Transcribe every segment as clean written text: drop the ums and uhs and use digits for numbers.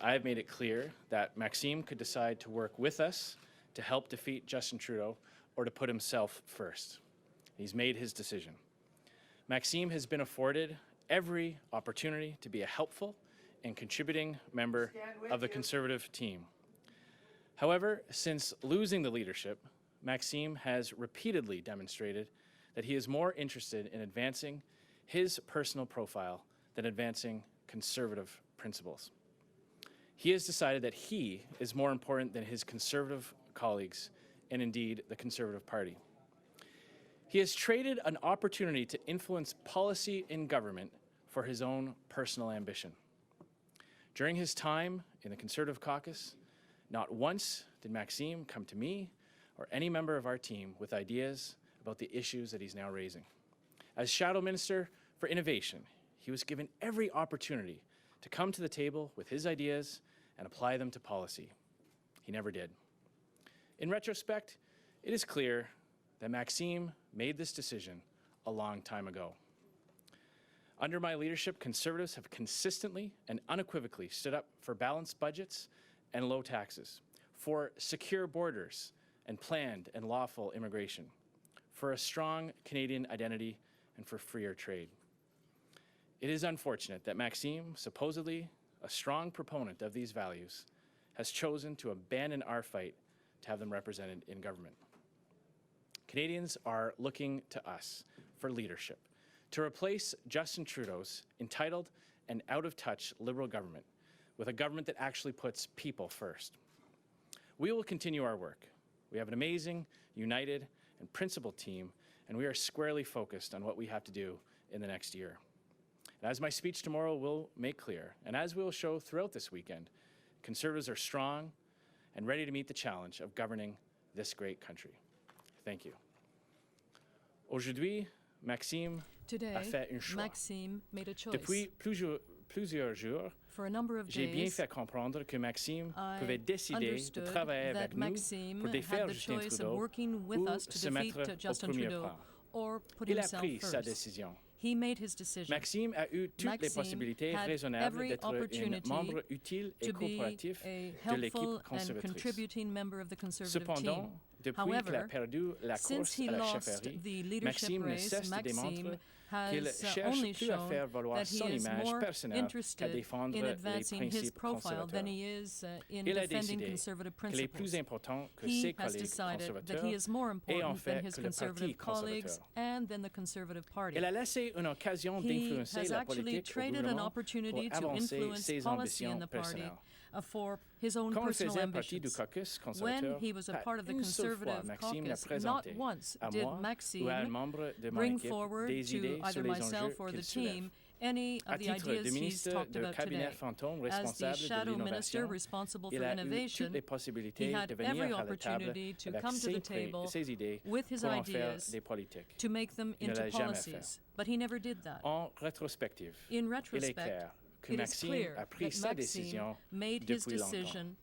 I have made it clear that Maxime could decide to work with us to help defeat Justin Trudeau or to put himself first. He's made his decision. Maxime has been afforded every opportunity to be a helpful and contributing member of the Conservative team. However, since losing the leadership, Maxime has repeatedly demonstrated that he is more interested in advancing his personal profile than advancing Conservative principles. He has decided that he is more important than his Conservative colleagues and indeed the Conservative Party. He has traded an opportunity to influence policy in government for his own personal ambition. During his time in the Conservative caucus, not once did Maxime come to me or any member of our team with ideas about the issues that he's now raising. As Shadow Minister for Innovation, he was given every opportunity to come to the table with his ideas and apply them to policy. He never did. In retrospect, it is clear that Maxime made this decision a long time ago. Under my leadership, Conservatives have consistently and unequivocally stood up for balanced budgets and low taxes, for secure borders and planned and lawful immigration, for a strong Canadian identity, and for freer trade. It is unfortunate that Maxime, supposedly a strong proponent of these values, has chosen to abandon our fight to have them represented in government. Canadians are looking to us for leadership to replace Justin Trudeau's entitled and out-of-touch Liberal government with a government that actually puts people first. We will continue our work. We have an amazing, united, and principled team, and we are squarely focused on what we have to do in the next year. And as my speech tomorrow will make clear, and as we will show throughout this weekend, Conservatives are strong and ready to meet the challenge of governing this great country. Thank you. Aujourd'hui, Maxime a fait un choix. Maxime made a choice. Depuis plusieurs jours, For a number of j'ai bien days, fait comprendre que Maxime I pouvait décider de understood travailler avec that nous Maxime pour had défaire the Justin choice of Trudeau working with ou us to se defeat mettre au Justin premier Trudeau plan. or put Il a himself pris sa first. décision. He made his decision. Maxime a eu toutes les Maxime possibilités had raisonnables every d'être un opportunity membre utile et to be coopératif a de helpful l'équipe and conservatrice. contributing member of the Conservative Cependant, team. depuis qu'il a However, perdu la since course he à la lost chefferie, the leadership Maxime ne race, cesse de démontrer Maxime qu'il has cherche only plus à shown faire valoir that he son is image more personnelle qu'à interested défendre in les advancing his principes profile than conservateurs. he is in Il a defending décidé conservative qu'il est plus principles. important que He ses has collègues decided that conservateurs he is more et en important fait than his que le Parti conservative colleagues conservateur. and than the Conservative Party. Il a laissé une occasion He d'influencer has la actually politique au traded an gouvernement opportunity pour to avancer influence ses policy in ambitions the party personnelles. for his own Quand il personal faisait partie du ambitions. caucus When conservateur, he was a pas part of the une seule fois Conservative Maxime l'a caucus, not présenté once à did moi ou à un Maxime membre de mon bring équipe forward des to idées either sur les myself enjeux or the qu'il soulève. team any À of the titre de ideas he's ministre talked de about cabinet today. fantôme As the responsable de shadow minister l'innovation, responsible for il a eu toutes innovation, les he possibilités had de venir every à la table opportunity to avec come to the table ses idées with his pour en faire ideas des politiques. to make them Il ne into l'a jamais policies. But he never did that. En rétrospective, In il est retrospect, clair que it is Maxime clear a pris that sa Maxime décision made his depuis longtemps. decision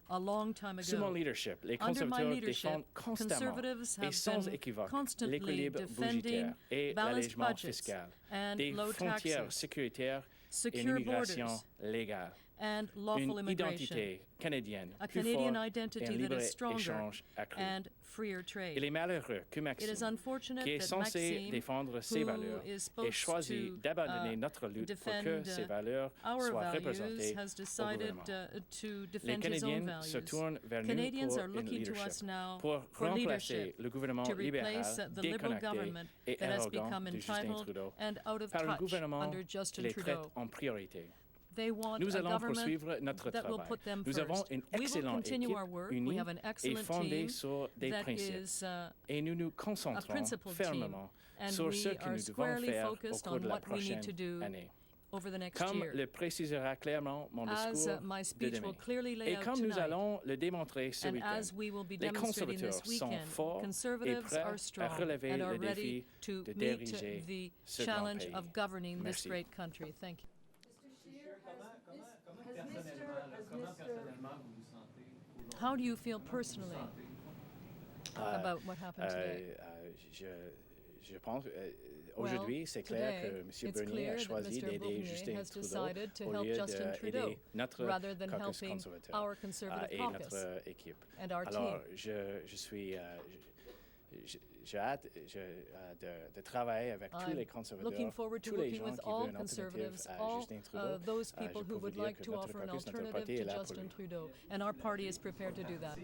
a long time Sous mon ago. leadership, les Under my conservateurs leadership, défendent constamment Conservatives et have sans been équivoque constantly l'équilibre defending budgétaire et balanced l'allègement budgets fiscal, and des low frontières taxes, sécuritaires et secure une immigration borders, légale. and lawful Une immigration, identité canadienne a plus Canadian forte et un identity that libre is stronger échange accru. and freer Il trade. est malheureux que It is Maxime, unfortunate qui est that censé Maxime, défendre ses who valeurs, is ait supposed choisi to d'abandonner notre lutte pour que defend ces valeurs our soient values, représentées has au decided gouvernement. to Les defend his own Canadiens se values. tournent vers nous Canadians pour are une looking to leadership, us now pour for remplacer leadership, le gouvernement to libéral, replace the Liberal déconnecté government et that has arrogant become de Justin entitled Trudeau, and out of par un touch gouvernement under qui Justin les traite Trudeau. en priorité. They want Nous a allons government poursuivre notre that will travail. put them Nous avons first. une We will excellente continue équipe our work. We unie have an et excellent fondée team sur des that principes. is Et nous nous a concentrons principled fermement team, and sur ce we que are nous devons squarely faire au focused cours on de la what we need prochaine to do année. over the next Comme year. le précisera clairement mon As discours my de speech will demain. clearly lay Et out comme nous tonight, allons le démontrer ce and week-end, as we will be les demonstrating this conservateurs sont weekend, forts et Conservatives prêts are à strong relever and are le ready défi to de meet diriger the ce grand challenge pays. of governing this Merci. great country. Thank you. How do you feel personally about what happened today? Je pense Aujourd'hui, c'est clair que today, M. it's Bernier clear a that choisi Mr. d'aider Bernier Justin has Trudeau decided to au help lieu Justin Trudeau d'aider notre rather than caucus helping conservateur our Conservative et caucus notre équipe. and our Alors, team. j'ai hâte de travailler avec tous les I'm conservateurs, looking forward to tous les working gens with qui veulent all une alternative Conservatives, à all Justin Trudeau. those Je people peux who vous would dire like que to notre offer an caucus, notre alternative parti est to là pour Justin lui. Trudeau, and our party is prepared to do that.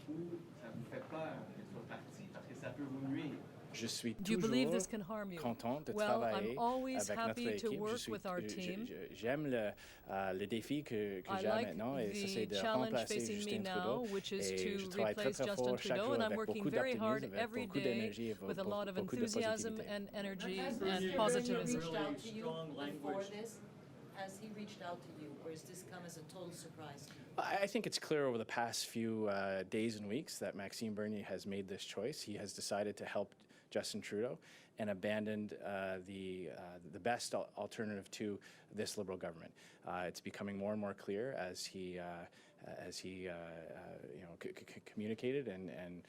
Ou ça vous fait peur qu'il soit parti parce que ça peut vous nuire? Je suis Do you believe toujours this can harm you? content de Well, travailler I'm always avec happy notre to équipe. work with our team. J'aime le défi que I j'ai like maintenant, et ça c'est the de challenge remplacer facing me Justin now, Trudeau. which is Et je to travaille très replace très Justin fort chaque Trudeau, jour and I'm avec working beaucoup very hard d'optimisme, avec every beaucoup day d'énergie et with a lot of beaucoup de enthusiasm positivité. and energy Has and Mr. positivism. Bernier reached out to you Strong before language. this? Has he reached out to you, or has this come as a total surprise to you? I think it's clear over the past few days and weeks that Maxime Bernier has made this choice. He has decided to help Justin Trudeau and abandoned the best alternative to this Liberal government. It's becoming more and more clear as he communicated and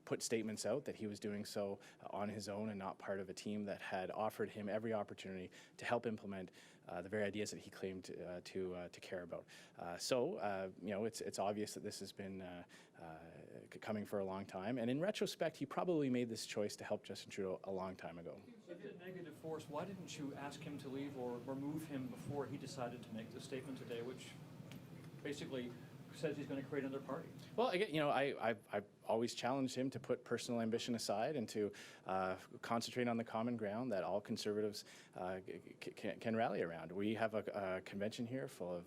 put statements out that he was doing so on his own and not part of a team that had offered him every opportunity to help implement the very ideas that he claimed to care about. It's obvious that this has been coming for a long time, and in retrospect, he probably made this choice to help Justin Trudeau a long time ago. If a negative force, why didn't you ask him to leave or remove him before he decided to make the statement today, which basically says he's going to create another party? Well, I've always challenged him to put personal ambition aside and to concentrate on the common ground that all Conservatives can rally around. We have a convention here full of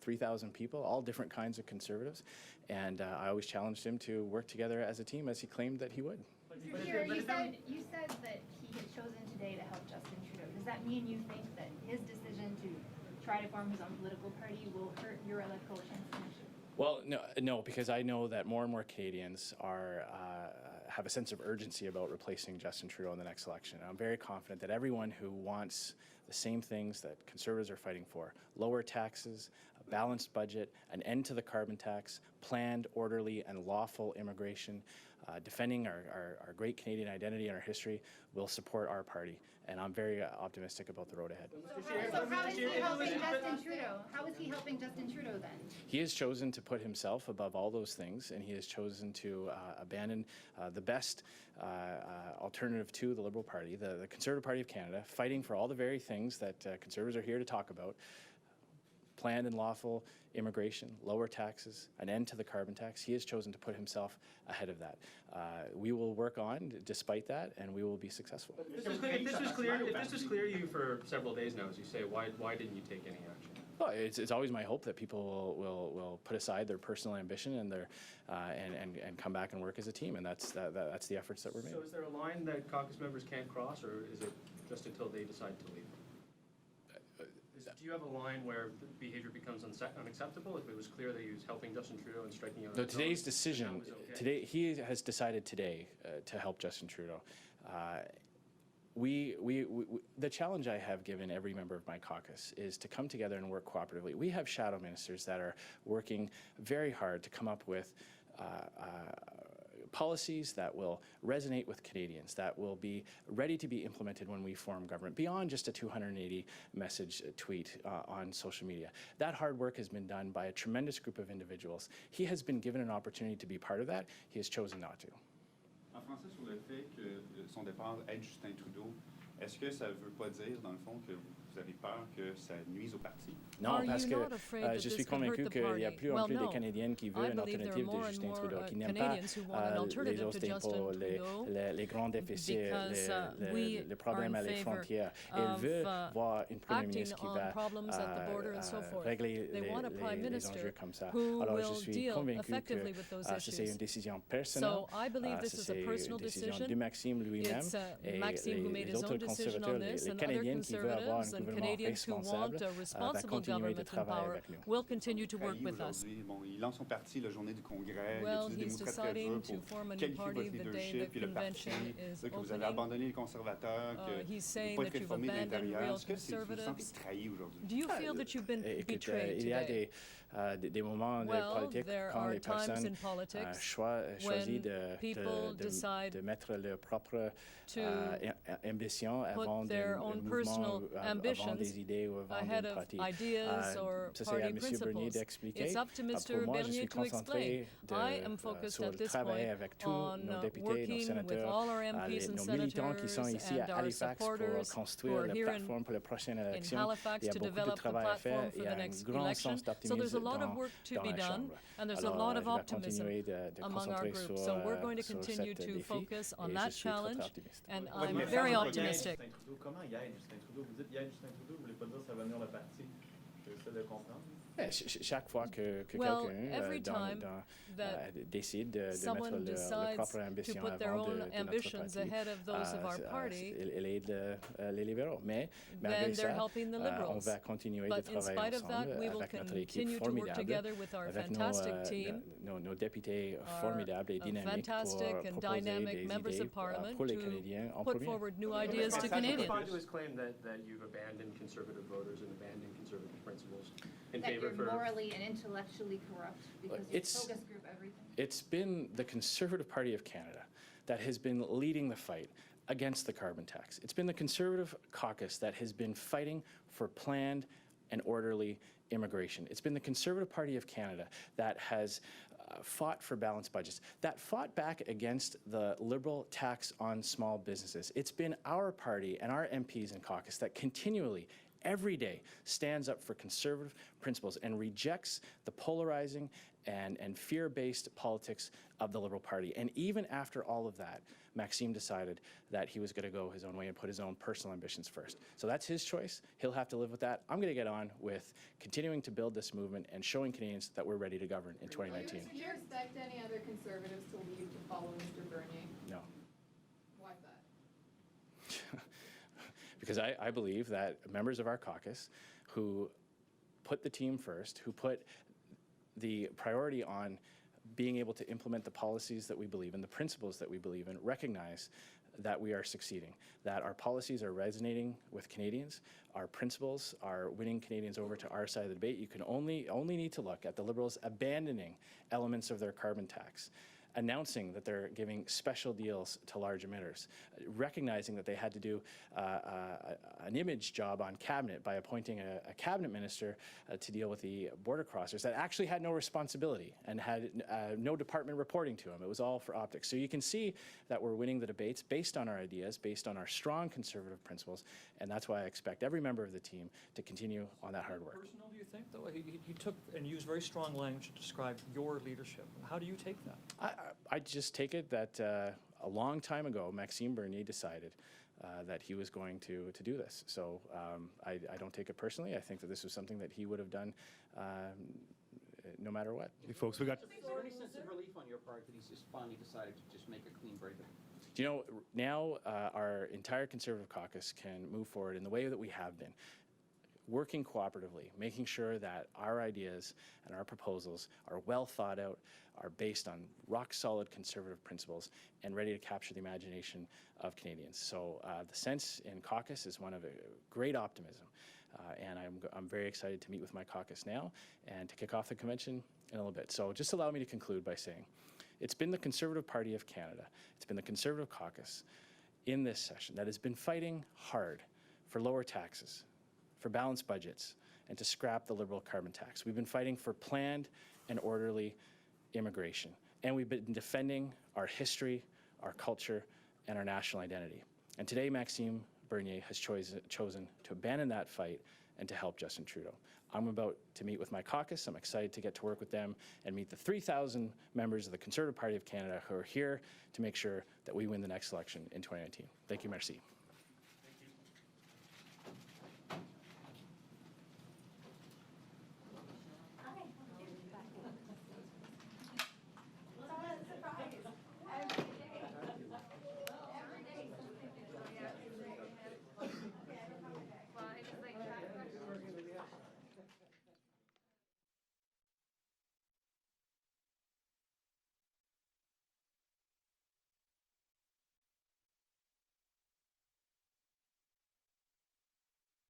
3,000 people, all different kinds of Conservatives, and I always challenged him to work together as a team, as he claimed that he would. Mr. Scheer, you said that he had chosen today to help Justin Trudeau. Does that mean you think that his decision to try to form his own political party will hurt your electoral chance next year? Well, no, because I know that more and more Canadians have a sense of urgency about replacing Justin Trudeau in the next election. And I'm very confident that everyone who wants the same things that Conservatives are fighting for, lower taxes, a balanced budget, an end to the carbon tax, planned, orderly, and lawful immigration, defending our great Canadian identity and our history, will support our party. And I'm very optimistic about the road ahead. So how is he helping Justin Trudeau? How is he helping Justin Trudeau then? He has chosen to put himself above all those things, and he has chosen to abandon the best alternative to the Liberal Party, the Conservative Party of Canada, fighting for all the very things that Conservatives are here to talk about: planned and lawful immigration, lower taxes, an end to the carbon tax. He has chosen to put himself ahead of that. We will work on despite that, and we will be successful. If this was clear to you for several days now, as you say, why didn't you take any action? Well, it's always my hope that people will put aside their personal ambition and their and come back and work as a team, and that's the efforts that we're making. So is there a line that caucus members can't cross, or is it just until they decide to leave? Do you have a line where the behavior becomes unacceptable? If it was clear that he was helping Justin Trudeau and striking out. So today's decision, that was okay? today he has decided today to help Justin Trudeau. The challenge I have given every member of my caucus is to come together and work cooperatively. We have shadow ministers that are working very hard to come up with policies that will resonate with Canadians, that will be ready to be implemented when we form government, beyond just a 280-message tweet on social media. That hard work has been done by a tremendous group of individuals. He has been given an opportunity to be part of that. He has chosen not to. En français, sur le fait que son départ aide Justin Trudeau, est-ce que ça ne veut pas dire, dans le fond, que vous avez peur que ça nuise au parti? Non, Are parce you que not afraid that je this suis could hurt convaincu the qu'il y a party? plus en Well, plus de no. Canadiens qui I veulent une believe there are alternative de more and Justin more Trudeau, qui n'aiment pas Canadians who want an les alternative hausses to Justin d'impôts, Trudeau, les grands déficits, because we les problèmes are à in les favor frontières. Ils of veulent voir une première acting ministre qui on va problems at the border and so forth. régler They want a prime les minister enjeux comme ça. who Alors je will suis deal convaincu que effectively with those c'est une issues. décision personnelle. So I believe this is a personal décision decision. de Maxime lui-même It's et Maxime who made les his autres own decision conservateurs, on this, les and other Canadiens qui veulent avoir Conservatives un and Canadians who want a responsible government in power will continue to work with us. Bon, il lance son parti la journée du Congrès, Well, il utilise he's des mots très, très durs deciding to pour form a new qualifier party votre the day the leadership, puis le parti, convention is que vous avez opening. abandonné les conservateurs, que He's vous saying pouvez that être you've réformé de abandoned l'intérieur. real Est-ce que vous vous sentez conservatives. trahi aujourd'hui? Do you feel that you've been Écoute, betrayed il y a today? des moments de Well, politique there quand are les times personnes in politics choisissent people decide de mettre leur propre to ambition put avant their own personal avant ambitions des idées ou avant ahead d'un of parti. ideas or Ça, c'est à party M. Bernier principles. d'expliquer. It's up to Pour Mr. moi, je Bernier suis to explain. concentré I am focused sur at le this travail point avec tous on nos députés, nos working with sénateurs, all our MPs and nos militants qui sont senators ici à and our Halifax pour supporters who construire are la here plateforme pour la prochaine in élection. Halifax Il y a to beaucoup de develop the travail à faire. platform for Il y the a un next grand election. sens So there's a d'optimisme lot of dans work to la be done, Chambre. and there's a Alors, lot of je vais optimism continuer de among our concentrer group. sur, So we're going to sur continue cet to défi focus on et that je suis très, très challenge, optimiste. and Ouais, I'm mais very comment optimistic. Justin Trudeau, comment il aide Justin Trudeau? Vous dites il aide Justin Trudeau, vous voulez pas dire ça va venir le parti. J'essaie de comprendre. Chaque fois que Well, quelqu'un every time that décide de mettre someone leur decides propre to ambition put their avant own de notre ambitions parti, ahead of those of our party, elle aide les libéraux. Mais then malgré they're ça, helping the on liberals. va continuer de But in travailler spite of that, ensemble we will avec notre équipe continue to work formidable, together with our avec fantastic team, nos députés formidables et dynamiques fantastic pour and proposer dynamic des members idées of Parliament pour les to Canadiens en put premier. forward new ideas to Does that Canadians. respond to his claim that you've abandoned conservative voters and abandoned conservative principles in That favor you're for... morally and intellectually corrupt because you focus group everything. It's been the Conservative Party of Canada that has been leading the fight against the carbon tax. It's been the Conservative caucus that has been fighting for planned and orderly immigration. It's been the Conservative Party of Canada that has fought for balanced budgets, that fought back against the Liberal tax on small businesses. It's been our party and our MPs in caucus that continually, every day, stands up for conservative principles and rejects the polarizing and fear-based politics of the Liberal Party. And even after all of that, Maxime decided that he was going to go his own way and put his own personal ambitions first. So that's his choice. He'll have to live with that. I'm going to get on with continuing to build this movement and showing Canadians that we're ready to govern in 2019. Do you expect any other Conservatives to leave to follow Mr. Bernier? No. Why is that? Because I believe that members of our caucus who put the team first, who put the priority on being able to implement the policies that we believe in, the principles that we believe in, recognize that we are succeeding, that our policies are resonating with Canadians, our principles are winning Canadians over to our side of the debate. You can only need to look at the Liberals abandoning elements of their carbon tax, announcing that they're giving special deals to large emitters, recognizing that they had to do an image job on cabinet by appointing a cabinet minister to deal with the border crossers that actually had no responsibility and had no department reporting to him. It was all for optics. So you can see that we're winning the debates based on our ideas, based on our strong conservative principles, and that's why I expect every member of the team to continue on that hard work. Personal, do you think, though? He took and used very strong language to describe your leadership. How do you take that? I just take it that a long time ago, Maxime Bernier decided that he was going to do this. So I don't take it personally. I think that this was something that he would have done no matter what. Hey folks, we got... Is there any sense of relief on your part that he's just finally decided to just make a clean break of it? Do you know, now our entire Conservative caucus can move forward in the way that we have been, working cooperatively, making sure that our ideas and our proposals are well thought out, are based on rock-solid conservative principles, and ready to capture the imagination of Canadians. So the sense in caucus is one of great optimism, and I'm very excited to meet with my caucus now and to kick off the convention in a little bit. So just allow me to conclude by saying, it's been the Conservative Party of Canada, it's been the Conservative caucus in this session that has been fighting hard for lower taxes, for balanced budgets, and to scrap the Liberal carbon tax. We've been fighting for planned and orderly immigration, and we've been defending our history, our culture, and our national identity. And today, Maxime Bernier has chosen to abandon that fight and to help Justin Trudeau. I'm about to meet with my caucus. I'm excited to get to work with them and meet the 3,000 members of the Conservative Party of Canada who are here to make sure that we win the next election in 2019. Thank you, merci.